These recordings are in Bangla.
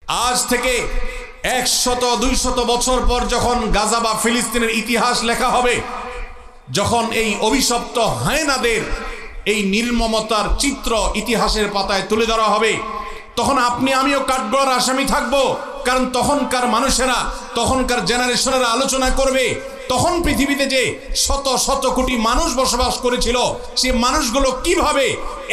আজ থেকে 100-200 বছর পর যখন গাজা বা ফিলিস্তিনের ইতিহাস লেখা হবে, যখন এই অভিশপ্ত হায়নাদের এই নির্মমতার চিত্র ইতিহাসের পাতায় তুলে ধরা হবে, তখন আপনি আমিও কাঠগড়ার আসামি থাকব। কারণ তখনকার মানুষেরা, তখনকার জেনারেশনেরা আলোচনা করবে তখন পৃথিবীতে যে শত শত কোটি মানুষ বসবাস করেছিল, সে মানুষগুলো কিভাবে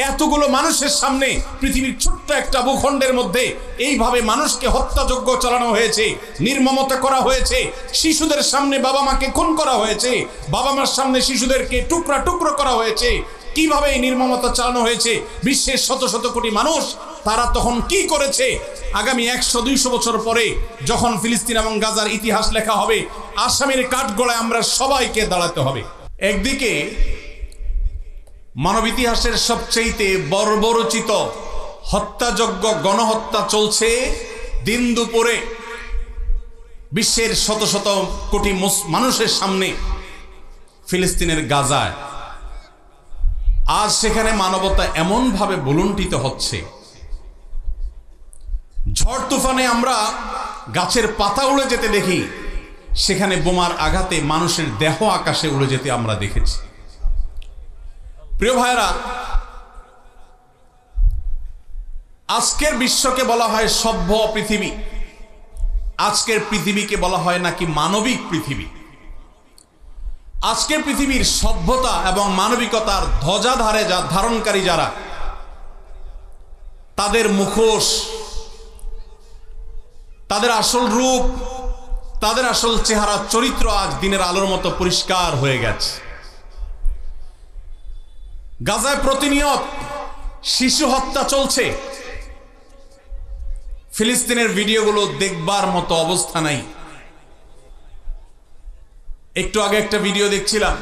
এতগুলো মানুষের সামনে পৃথিবীর ছোট্ট একটা ভূখণ্ডের মধ্যে এইভাবে মানুষকে হত্যাযজ্ঞ চালানো হয়েছে, নির্মমতা করা হয়েছে, শিশুদের সামনে বাবা মাকে খুন করা হয়েছে, বাবা মার সামনে শিশুদেরকে টুকরা টুকরো করা হয়েছে, কিভাবে এই নির্মমতা চালানো হয়েছে বিশ্বের শত শত কোটি মানুষ, তারা তখন কি করেছে। আগামী 100-200 বছর পরে যখন ফিলিস্তিন এবং গাজার ইতিহাস লেখা হবে, আসামির কাঠগড়ায় আমরা সবাইকে দাঁড়াতে হবে। একদিকে মানব ইতিহাসের সবচেয়ে বর্বরচিত হত্যাযজ্ঞ, গণহত্যা চলছে দিন দুপুরে বিশ্বের শত শত কোটি মানুষের সামনে ফিলিস্তিনের গাজায়। আজ সেখানে মানবতা এমনভাবে ভুলুণ্ঠিত হচ্ছে, ঝড় তুফানে আমরা গাছের পাতা উড়ে যেতে দেখি, সেখানে বোমার আঘাতে মানুষের দেহ আকাশে উড়ে যেতে আমরা দেখেছি। প্রিয় ভাইরা, আজকের বিশ্বকে বলা হয় সভ্য পৃথিবী, আজকের পৃথিবীকে বলা হয় নাকি মানবিক পৃথিবী। আজকের পৃথিবীর সভ্যতা এবং মানবিকতার ধ্বজাধারে ধারণকারী যারা, তাদের মুখোশ, তাদের আসল রূপ, তাদের আসল চেহারা, চরিত্র আজ দিনের আলোর মতো পরিষ্কার হয়ে গেছে। গাজায় প্রতিনিয়ত শিশু হত্যা চলছে, ফিলিস্তিনের ভিডিওগুলো দেখবার মতো অবস্থা নাই। একটু আগে একটা ভিডিও দেখছিলাম,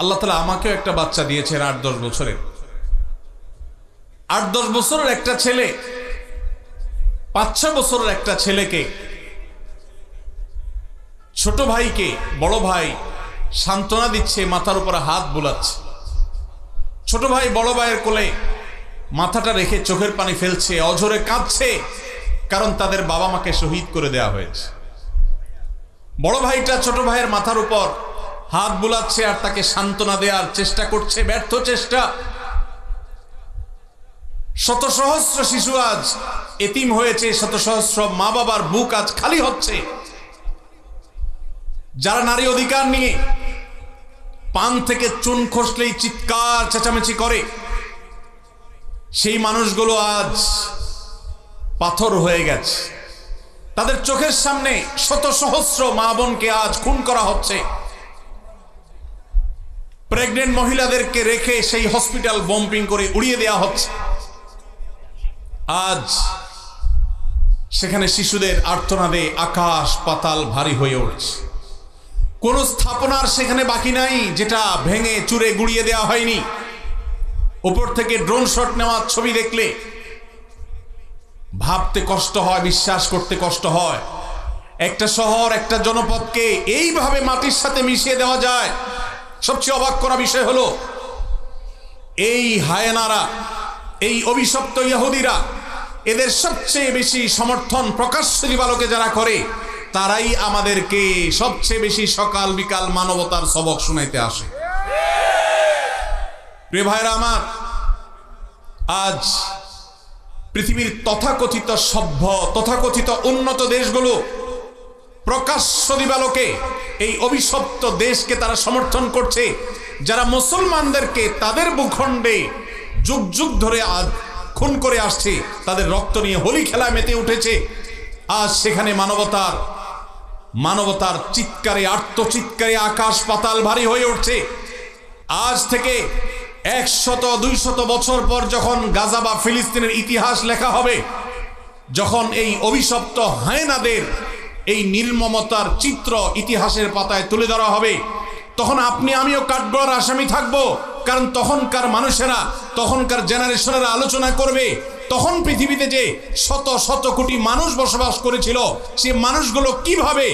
আল্লাহ তাআলা আমাকেও একটা বাচ্চা দিয়েছেন 8-10 বছরের। 8-10 বছরের একটা ছেলে 5-6 বছরের একটা ছেলেকে, ছোট ভাইকে বড় ভাই সান্ত্বনা দিচ্ছে, মাথার উপরে হাত বুলাচ্ছে। ছোট ভাই বড় ভাইয়ের কোলে মাথাটা রেখে চোখের পানি ফেলছে, অঝরে কাঁদছে, কারণ তাদের বাবা মাকে শহীদ করে দেওয়া হয়েছে। বড় ভাইটা ছোট ভাইয়ের মাথার উপর হাত বুলাচ্ছে আর তাকে সান্ত্বনা দেওয়ার চেষ্টা করছে, ব্যর্থ চেষ্টা। শত সহস্র শিশু আজ এতিম হয়েছে, শত সহস্র মা বাবার বুক আজ খালি হচ্ছে। যারা নারী অধিকার নিয়ে পান থেকে চুন খসলেই চিৎকার চেঁচামেচি করে, সেই মানুষগুলো আজ পাথর হয়ে গেছে। তাদের চোখের সামনে শত সহস্র মা বোনকে আজ খুন করা হচ্ছে। প্রেগনেন্ট মহিলাদেরকে রেখে সেই হসপিটাল বম্পিং করে উড়িয়ে দেওয়া হচ্ছে। আজ সেখানে শিশুদের আর্তনাদে আকাশ পাতাল ভারী হয়ে উঠছে। কোন স্থাপনার সেখানে বাকি নাই যেটা ভেঙে চুরে গুড়িয়ে দেওয়া হয়নি। উপর থেকে ড্রোন শট নেওয়ার ছবি দেখলে ভাবতে কষ্ট হয়, বিশ্বাস করতে কষ্ট হয়। একটা শহর, একটা জনপদকে এইভাবে মাটির সাথে মিশিয়ে দেওয়া যায়। সবচেয়ে অবাক করা বিষয় হলো, এই হায়নারা, এই অভিশপ্ত ইহুদিরা, এদের সবচেয়ে বেশি সমর্থন প্রকাশ্য দিবালোকে যারা করে, তারাই আমাদেরকে সবচেয়ে বেশি সকাল বিকাল মানবতার সবক শুনাইতে আসে। প্রিয় ভাইরা আমার, আজ পৃথিবীর তথাকথিত সভ্য, তথাকথিত উন্নত দেশগুলো প্রকাশ্য দিবালোকে এই অভিশপ্ত দেশকে তারা সমর্থন করছে, যারা মুসলমানদেরকে তাদের ভূখণ্ডে যুগ যুগ ধরে আজ খুন করে আসছে, তাদের রক্ত নিয়ে হোলি খেলায় মেতে উঠেছে। আজ সেখানে মানবতার চিৎকারে, আর্তচিৎকারে আকাশ পাতাল ভারী হয়ে উঠছে। আজ থেকে 100-200 বছর পর যখন গাজা বা ফিলিস্তিনের ইতিহাস লেখা হবে, যখন এই অভিশপ্ত হায়নাদের এই নির্মমতার চিত্র ইতিহাসের পাতায় তুলে ধরা হবে, তখন আপনি আমিও কাঠগড়ার আসামি থাকব। কারণ তখনকার মানুষেরা, তখনকার জেনারেশনেরা আলোচনা করবে তখন পৃথিবীতে যে শত শত কোটি মানুষ বসবাস করেছিল, সে মানুষগুলো কিভাবে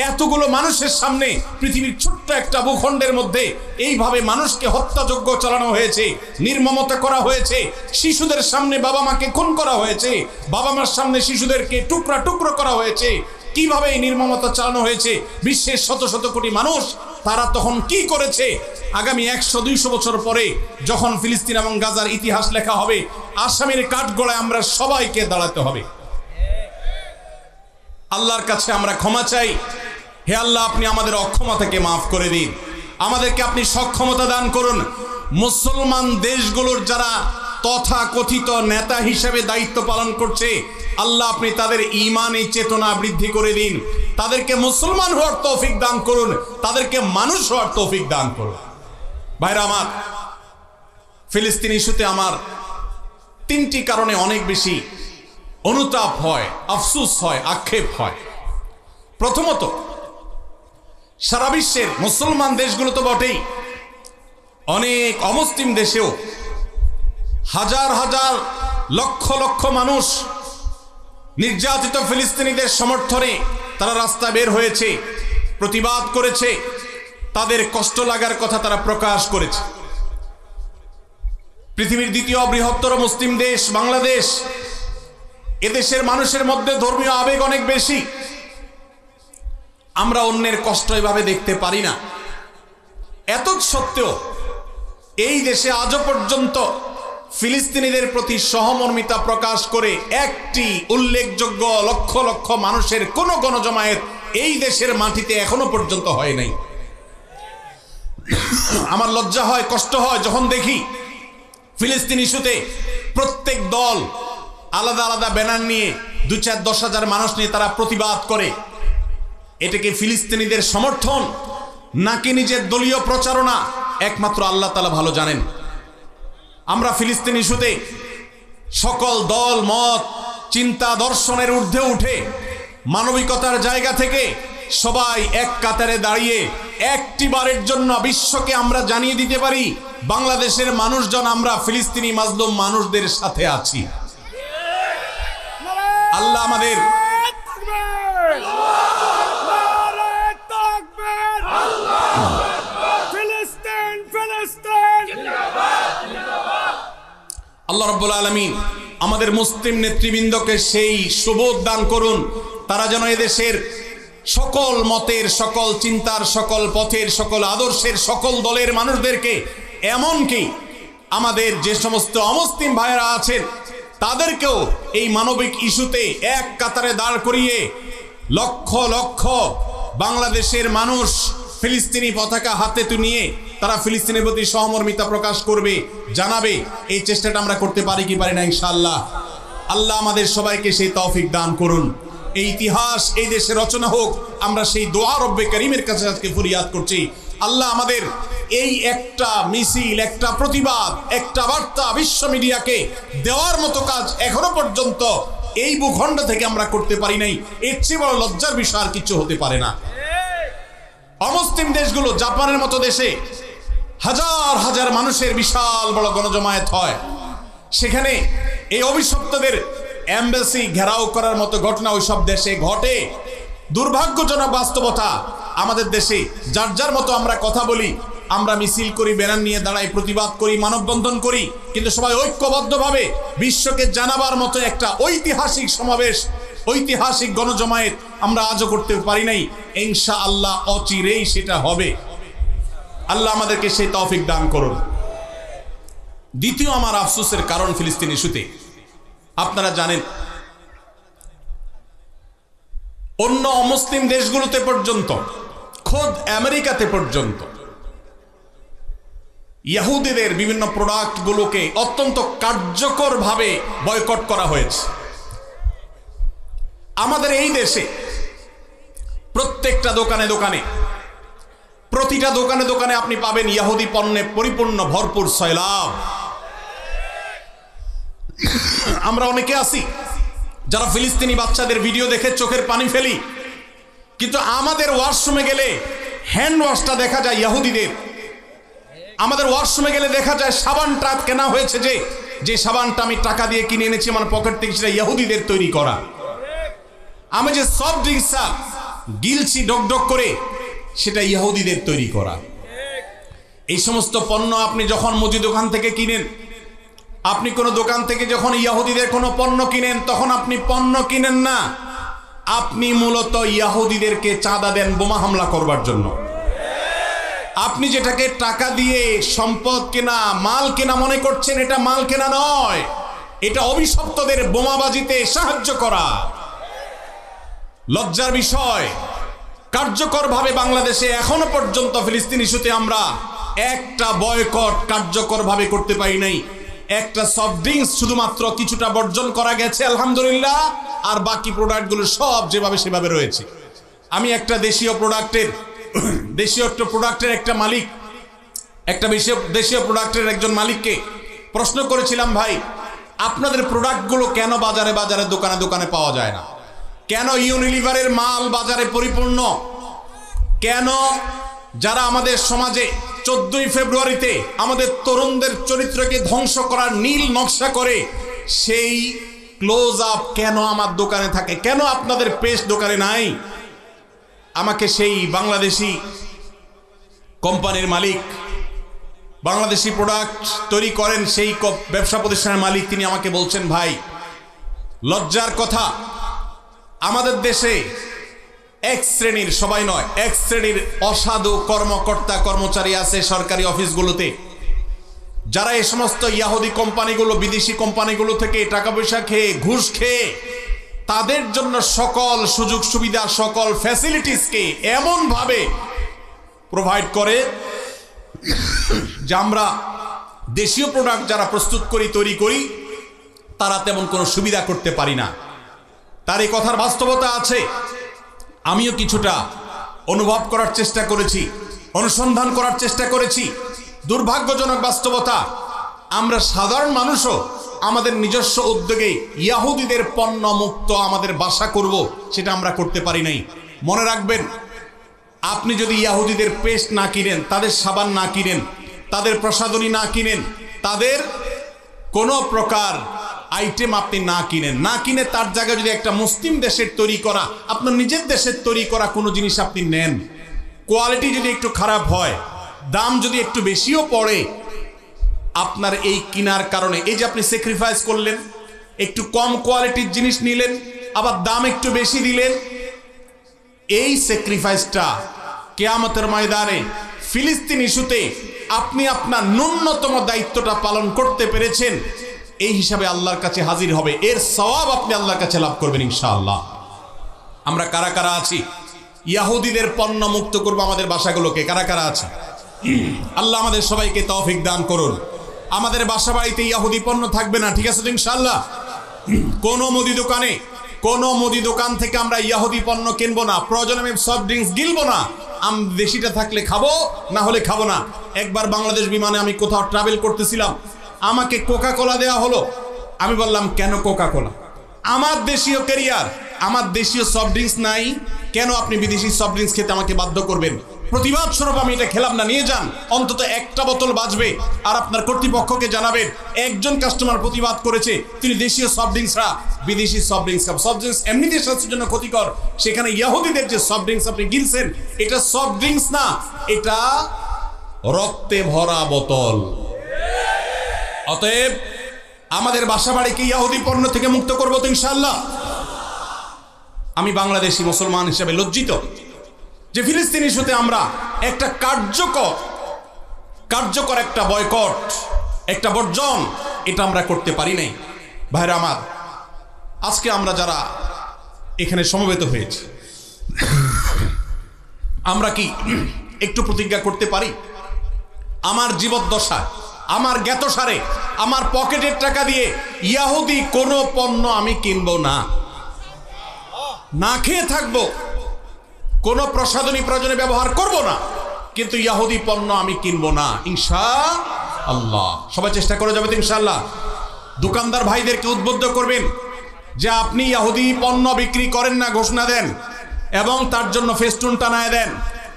এতগুলো মানুষের সামনে পৃথিবীর ছোট্ট একটা ভূখণ্ডের মধ্যে এইভাবে মানুষকে হত্যাযজ্ঞ চালানো হয়েছে, নির্মমতা করা হয়েছে, শিশুদের সামনে বাবা মাকে খুন করা হয়েছে, বাবা মার সামনে শিশুদেরকে টুকরা টুকরো করা হয়েছে, কিভাবে এই নির্মমতা চালানো হয়েছে বিশ্বের শত শত কোটি মানুষ তারা তখন কি করেছে। আগামী 100-200 বছর পরে যখন ফিলিস্তিন এবং গাজার ইতিহাস লেখা হবে, আসামির কাঠগড়ায় আমরা সবাইকে দাঁড়াতে হবে। আল্লাহর কাছে আমরা ক্ষমা চাই, হে আল্লাহ আপনি আমাদের অক্ষমতাকে মাফ করে দিন, আমাদেরকে আপনি সক্ষমতা দান করুন। মুসলমান দেশগুলোর যারা তথাকথিত নেতা হিসেবে দায়িত্ব পালন করছে, আল্লাহ আপনি তাদের ঈমানি চেতনা বৃদ্ধি করে দিন, তাদেরকে মুসলমান হওয়ার তৌফিক দান করুন, তাদেরকে মানুষ হওয়ার তৌফিক দান করুন। ভাইরা আমার, ফিলিস্তিন ইস্যুতে আমার 3টি কারণে অনেক বেশি অনুতাপ হয়, আফসোস হয়, আক্ষেপ হয়। প্রথমত, সারা বিশ্বের মুসলমান দেশগুলো তো বটেই, অনেক অমুসলিম দেশেও হাজার হাজার লক্ষ লক্ষ মানুষ নির্যাতিত ফিলিস্তিনিদের সমর্থনে তারা রাস্তা বের হয়েছে, প্রতিবাদ করেছে, তাদের কষ্ট লাগার কথা তারা প্রকাশ করেছে। পৃথিবীর দ্বিতীয় বৃহত্তর মুসলিম দেশ বাংলাদেশ, এদেশের মানুষের মধ্যে ধর্মীয় আবেগ অনেক বেশি, আমরা অন্যের কষ্ট এভাবে দেখতে পারি না। এত সত্ত্বেও এই দেশে আজও পর্যন্ত ফিলিস্তিনিদের প্রতি সহমর্মিতা প্রকাশ করে একটি উল্লেখযোগ্য লক্ষ লক্ষ মানুষের কোন গণজমায়েত এই দেশের মাটিতে এখনো পর্যন্ত হয় নাই। আমার লজ্জা হয়, কষ্ট হয় যখন দেখি ফিলিস্তিন ইস্যুতে প্রত্যেক দল আলাদা আলাদা ব্যানার নিয়ে 2-4-10 হাজার মানুষ নিয়ে তারা প্রতিবাদ করে। এটাকে ফিলিস্তিনিদের সমর্থন নাকি নিজের দলীয় প্রচারণা, একমাত্র আল্লাহ তাআলা ভালো জানেন। আমরা ফিলিস্তিন ইস্যুতে সকল দল মত চিন্তা দর্শনের ঊর্ধ্বে উঠে মানবিকতার জায়গা থেকে সবাই এক কাতারে দাঁড়িয়ে একটি বারের জন্য বিশ্বকে আমরা জানিয়ে দিতে পারি, বাংলাদেশের মানুষজন আমরা ফিলিস্তিনি মাজলুম মানুষদের সাথে আছি। আল্লাহ আমাদের আল্লাহ রাব্বুল আলামিন আমাদের মুসলিম নেতৃবৃন্দকে সেই সুবোধ দান করুন, তারা যেন এদেশের সকল মতের, সকল চিন্তার, সকল পথের, সকল আদর্শের, সকল দলের মানুষদেরকে, এমনকি আমাদের যে সমস্ত অমুসলিম ভাইয়েরা আছেন তাদেরকেও এই মানবিক ইস্যুতে এক কাতারে দাঁড় করিয়ে লক্ষ লক্ষ বাংলাদেশের মানুষ ফিলিস্তিনি পতাকা হাতে নিয়ে তারা ফিলিস্তিনের প্রতি সহমর্মিতা প্রকাশ করবে, জানাবে। এই চেষ্টাটা আমরা করতে পারি কি পারি না ইনশাআল্লাহ। আল্লাহ আমাদের সবাইকে সেই তৌফিক দান করুন। এই ইতিহাস এই দেশে রচনা হোক, আমরা সেই দোয়া রব্বে করিমের কাছে আজকে ফরিয়াদ করছি। আল্লাহ আমাদের এই একটা মিছিল, একটা প্রতিবাদ, একটা বার্তা বিশ্ব মিডিয়াকে দেওয়ার মতো কাজ এখনো পর্যন্ত এই ভূখণ্ড থেকে আমরা করতে পারি নাই। এর চেয়ে বড় লজ্জার বিষয় আর কিছু হতে পারে না। অমুসলিম দেশগুলো, জাপানের মতো দেশে হাজার হাজার মানুষের বিশাল বড় গণজমায়েত হয়, সেখানে এই অভিশপ্তদের এমবাসি ঘেরাও করার মতো ঘটনা ওইসব দেশে ঘটে। দুর্ভাগ্যজনক বাস্তবতা, আমাদের দেশে যার যার মতো আমরা কথা বলি, আমরা মিছিল করি, ব্যানার নিয়ে দাঁড়াই, প্রতিবাদ করি, মানববন্ধন করি, কিন্তু সবাই ঐক্যবদ্ধভাবে বিশ্বকে জানাবার মতো একটা ঐতিহাসিক সমাবেশ, ঐতিহাসিক গণজমায়েত আমরা আজও করতে পারি নাই। ইনশাআল্লাহ অচিরেই সেটা হবে। আল্লাহ আমাদেরকে সেই তৌফিক দান করুন। দ্বিতীয় আমার আফসোসের কারণ ফিলিস্তিন ইস্যুতে, আপনারা জানেন অন্য অমুসলিম দেশগুলোতে পর্যন্ত, খোদ আমেরিকাতে পর্যন্ত ইহুদিদের বিভিন্ন প্রোডাক্টগুলোকে অত্যন্ত কার্যকরভাবে বয়কট করা হয়েছে। আমাদের এই দেশে প্রত্যেকটা দোকানে দোকানে, প্রতিটা দোকানে দোকানে আপনি পাবেন ইহুদি পণ্যে পরিপূর্ণ ভরপুর সয়লাব। আমরা অনেকে আছি যারা ফিলিস্তিনি বাচ্চাদের ভিডিও দেখে চোখের পানি ফেলি, কিন্তু আমাদের ওয়াশরুমে গেলে হ্যান্ড ওয়াশটা দেখা যায় ইহুদিদের। আমাদের ওয়াশরুমে গেলে দেখা যায় সাবানটা কেনা হয়েছে যে যে সাবানটা আমি টাকা দিয়ে কিনে এনেছি আমার পকেট থেকে, সেটা ইহুদিদের তৈরি করা। আমি যে সফট ড্রিঙ্কসটা গিলছি ডক করে, সেটা ইহুদিদের তৈরি করা। এই সমস্ত পণ্য আপনি যখন মুদি দোকান থেকে কিনেন, আপনি কোনো দোকান থেকে যখন ইহুদিদের কোনো পণ্য কিনেন, তখন আপনি পণ্য কিনেন না, আপনি মূলত ইহুদিদেরকে চাঁদা দেন বোমা হামলা করবার জন্য। আপনি যেটাকে টাকা দিয়ে সম্পদ কেনা, মাল কেনা মনে করছেন, এটা মাল কেনা নয়, এটা অভিশপ্তদের বোমাবাজিতে সাহায্য করা। লজ্জার বিষয়, কার্যকরভাবে বাংলাদেশে এখনো পর্যন্ত ফিলিস্তিন ইস্যুতে আমরা একটা বয়কট কার্যকরভাবে করতে পারি নাই। একটা সফট ড্রিঙ্কস শুধুমাত্র কিছুটা বর্জন করা গেছে আলহামদুলিল্লাহ, আর বাকি প্রোডাক্টগুলো সব যেভাবে সেভাবে রয়েছে। আমি একটা দেশীয় প্রোডাক্টের একটা মালিক, দেশীয় প্রোডাক্টের একজন মালিককে প্রশ্ন করেছিলাম, ভাই আপনাদের প্রোডাক্টগুলো কেন বাজারে বাজারে দোকানে দোকানে পাওয়া যায় না? কেন ইউনিলিভারের মাল বাজারে পরিপূর্ণ? কেন যারা আমাদের সমাজে 14ই ফেব্রুয়ারিতে আমাদের তরুণদের চরিত্রকে ধ্বংস করার নীল নকশা করে, সেই ক্লোজ আপ কেন আমার দোকানে থাকে? কেন আপনাদের পেস্ট দোকানে নাই? আমাকে সেই বাংলাদেশি কোম্পানির মালিক, বাংলাদেশি প্রোডাক্ট তৈরি করেন সেই ব্যবসা প্রতিষ্ঠানের মালিক, তিনি আমাকে বলছেন, ভাই লজ্জার কথা, আমাদের দেশে এক শ্রেণীর, সবাই নয়, এক শ্রেণীর অসাধু কর্মকর্তা কর্মচারী আছে সরকারি অফিসগুলোতে, যারা এই সমস্ত ইহুদি কোম্পানিগুলো, বিদেশি কোম্পানিগুলো থেকে টাকা পয়সা খেয়ে, ঘুষ খেয়ে, তাদের জন্য সকল সুযোগ সুবিধা, সকল ফ্যাসিলিটিসকে এমন ভাবে প্রোভাইড করে যে আমরা দেশীয় প্রোডাক্ট যারা প্রস্তুত করি, তৈরি করি, তারা তেমন কোনো সুবিধা করতে পারি না। তার এই কথার বাস্তবতা আছে। আমিও কিছুটা অনুভব করার চেষ্টা করেছি, অনুসন্ধান করার চেষ্টা করেছি। দুর্ভাগ্যজনক বাস্তবতা, আমরা সাধারণ মানুষও আমাদের নিজস্ব উদ্যোগে ইহুদিদের পণ্য মুক্ত আমাদের বাসা করব, সেটা আমরা করতে পারি নাই। মনে রাখবেন, আপনি যদি ইহুদিদের পেস্ট না কিনেন, তাদের সাবান না কিনেন, তাদের প্রসাধনী না কিনেন, তাদের কোনো প্রকার আইটেম আপনি না কিনে তার জায়গায় যদি একটা মুসলিম দেশের তৈরি করা, আপনার নিজের দেশের তৈরি করা কোনো জিনিস আপনি নেন, কোয়ালিটি যদি একটু খারাপ হয়, দাম যদি একটু বেশিও পড়ে, আপনার এই কিনার কারণে, এই যে আপনি স্যাক্রিফাইস করলেন, একটু কম কোয়ালিটির জিনিস নিলেন, আবার দাম একটু বেশি দিলেন, এই স্যাক্রিফাইসটা কিয়ামতের ময়দানে ফিলিস্তিন ইস্যুতে আপনি আপনার ন্যূনতম দায়িত্বটা পালন করতে পেরেছেন, এই হিসাবে আল্লাহর কাছে হাজির হবে। এর সওয়াব আপনি আল্লাহর কাছে লাভ করবেন ইনশাআল্লাহ। আমরা কারা কারা আছি ইহুদিদের পণ্য মুক্ত করব আমাদের বাসাগুলোকে? কারা কারা আছে? আল্লাহ আমাদের সবাইকে তৌফিক দান করুন। আমাদের বাসা বাড়িতে ইহুদি পণ্য থাকবে না, ঠিক আছে তো ইনশাআল্লাহ? কোনো মুদি দোকান থেকে আমরা ইহুদি পণ্য কিনবো না, প্রয়োজনে আমি সফট ড্রিঙ্কস গিলবো না, দেশিটা থাকলে খাবো, না হলে খাবো না। একবার বাংলাদেশ বিমানে আমি কোথাও ট্রাভেল করতেছিলাম, আমাকে কোকা কোলা দেওয়া হলো। আমি বললাম, কেন কোকা কোলা? আমার দেশীয় ক্যারিয়ার, আমার দেশীয় সফট ড্রিঙ্কস নাই, কেন আপনি বিদেশি সফট ড্রিঙ্কস খেতে আমাকে বাধ্য করবেন? প্রতিবাদ স্বরূপ আমি এটা খেলাম না, নিয়ে যান, অন্তত একটা বোতল বাঁচবে। আর আপনার কর্তৃপক্ষকে জানাবেন, একজন কাস্টমার প্রতিবাদ করেছে, তিনি দেশীয় সফট ড্রিঙ্কসরা বিদেশি সফট ড্রিঙ্কস খান। সফট ড্রিঙ্কস এমনিতে স্বাস্থ্যের জন্য ক্ষতিকর, সেখানে ইহুদিদের যে সফট ড্রিঙ্কস আপনি গিলছেন, এটা সফট ড্রিঙ্কস না, এটা রক্তে ভরা বোতল। অতএব আমাদের বাসা বাড়িকে ইহুদি পণ্য থেকে মুক্ত করবো তো ইনশাআল্লাহ। আমি বাংলাদেশি মুসলমান হিসেবে লজ্জিত যে ফিলিস্তিন ইস্যুতে আমরা একটা কার্যকর একটা বয়কট, একটা বর্জন, এটা আমরা করতে পারি নাই। ভাইরা আমার, আজকে আমরা যারা এখানে সমবেত হয়েছি, আমরা কি একটু প্রতিজ্ঞা করতে পারি, আমার জীবদ্দশা, আমার জ্ঞাতসারে, আমার পকেটের টাকা দিয়ে ইহুদি কোনো পণ্য আমি কিনবো না, না খেয়ে থাকবো, কোনো প্রসাধনী প্রয়োজনে ব্যবহার করব না, কিন্তু ইহুদি পণ্য আমি কিনবো না ইনশাআল্লাহ। সবাই চেষ্টা করে যাবে তো ইনশাআল্লাহ। দোকানদার ভাইদেরকে উদ্বুদ্ধ করবেন যে আপনি ইহুদি পণ্য বিক্রি করেন না, ঘোষণা দেন এবং তার জন্য ফেস্টুন টানায় দেন।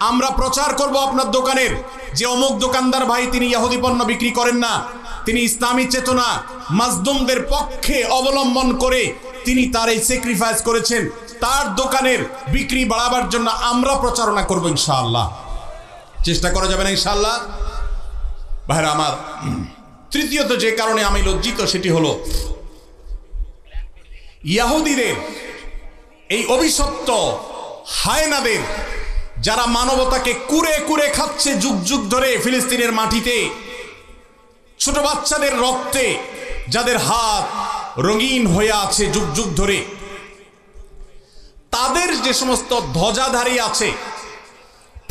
আমরা প্রচার করব আপনার দোকানের যে অমুক দোকানদার ভাই তিনি ইহুদি পণ্য বিক্রি করেন না, তিনি ইসলামী চেতনা মাজলুমদের পক্ষে অবলম্বন করে তিনি তার এই স্যাক্রিফাইস করেছেন। তার দোকানের বিক্রি বাড়াবার জন্য আমরা প্রচারণা করব ইনশাআল্লাহ। চেষ্টা করা যাবে না ইনশাআল্লাহ? ভাইরা আমার, তৃতীয়ত যে কারণে আমি লজ্জিত সেটি হলো ইহুদিদের এই অভিশপ্ত হায়নাদের, যারা মানবতাকে কুরে কুরে খাচ্ছে যুগ যুগ ধরে ফিলিস্তিনের মাটিতে, ছোট বাচ্চাদের রক্তে যাদের হাত রঙিন হয়ে আছে যুগ যুগ ধরে, তাদের যে সমস্ত ধ্বজাধারী আছে,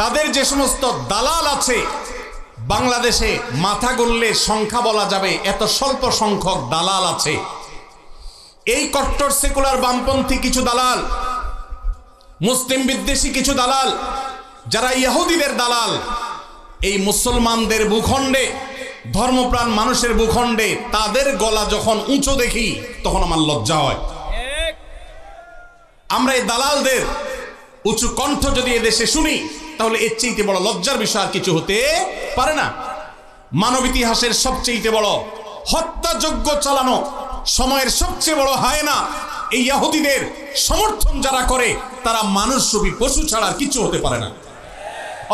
তাদের যে সমস্ত দালাল আছে, বাংলাদেশে মাথা গুনলে সংখ্যা বলা যাবে এত স্বল্প সংখ্যক দালাল আছে। এই কট্টর সেকুলার বামপন্থী কিছু দালাল, মুসলিম বিদ্বেষী কিছু দালাল, যারা ইহুদিদের দালাল, এই মুসলমানদের ভূখণ্ডে, ধর্মপ্রাণ মানুষের ভূখণ্ডে তাদের গলা যখন উঁচু দেখি তখন আমার লজ্জা হয়। আমরা এই দালালদের উঁচু কণ্ঠ যদি এদেশে শুনি তাহলে এর চেয়ে বড় লজ্জার বিষয় আর কিছু হতে পারে না। মানব ইতিহাসের সবচেয়ে বড় হত্যাযজ্ঞ চালানো, সময়ের সবচেয়ে বড় হায়না এই ইহুদিদের সমর্থন যারা করে তারা মানুষরূপী পশু ছাড়া আর কিছু হতে পারে না।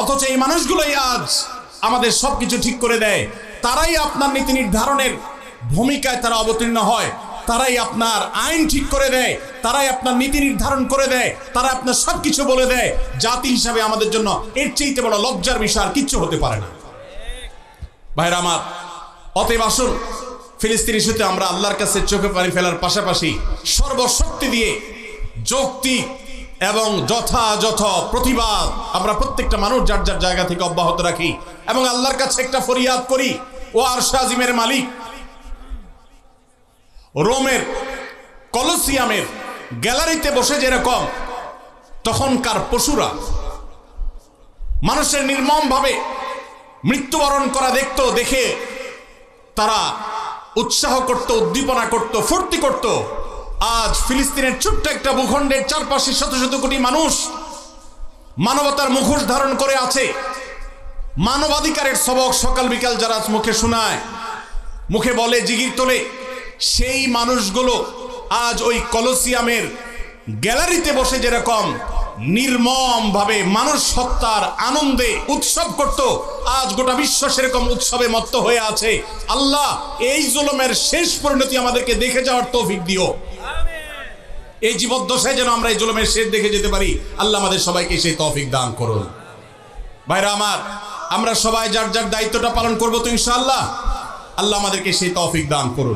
অথচ এই মানুষগুলোই আজ আমাদের সবকিছু ঠিক করে দেয়। তারাই আপনার নীতি নির্ধারণের ভূমিকায় তারা অবতীর্ণ হয়, তারাই আপনার আইন ঠিক করে দেয়, তারাই আপনার নীতি নির্ধারণ করে দেয়, তারা আপনার সবকিছু বলে দেয়। জাতি হিসাবে আমাদের জন্য এর চেয়ে বড় লজ্জার বিষয় আর কিচ্ছু হতে পারে না। ভাইরা আমার, অতএব আসুন ফিলিস্তিন ইস্যুতে আমরা আল্লাহর কাছে চোখে পানি ফেলার পাশাপাশি সর্বশক্তি দিয়ে যৌক্তিক এবং যথাযথ প্রতিবাদ আমরা প্রত্যেকটা মানুষ যার যার জায়গা থেকে অব্যাহত রাখি এবং আল্লাহর কাছে একটা ফরিয়াদ করি। ও আরশ আজিমের মালিক, রোমের কলোসিয়ামের গ্যালারিতে বসে যেরকম তখনকার পশুরা মানুষের নির্মমভাবে মৃত্যুবরণ করা দেখত, দেখে তারা উৎসাহ করত, উদ্দীপনা করত, ফুর্তি করত, আজ ফিলিস্তিনের ছোট্ট একটা ভূখণ্ডের চারপাশে শত শত কোটি মানুষ মানবতার মুখোশ ধারণ করে আছে। মানবাধিকারের সবক সকাল বিকাল যারা মুখে শোনায়, মুখে বলে, জিগির তোলে, সেই মানুষগুলো আজ ওই কলোসিয়ামের গ্যালারিতে বসে যেরকম নির্মমভাবে মানুষ হত্যার আনন্দে উৎসব করত, আজ গোটা বিশ্ব সেরকম উৎসবে মত্ত হয়ে আছে। আল্লাহ এই জুলুমের শেষ পরিণতি আমাদেরকে দেখে যাওয়ার তৌফিক দিও। এই জীবদ্দশায় যেন আমরা এই জুলুমের শেষ দেখে যেতে পারি। আল্লাহ আমাদের সবাইকে সেই তৌফিক দান করুন। ভাইরা আমার, আমরা সবাই যার যার দায়িত্বটা পালন করবো তো ইনশাআল্লাহ। আল্লাহ আমাদেরকে সেই তৌফিক দান করুন।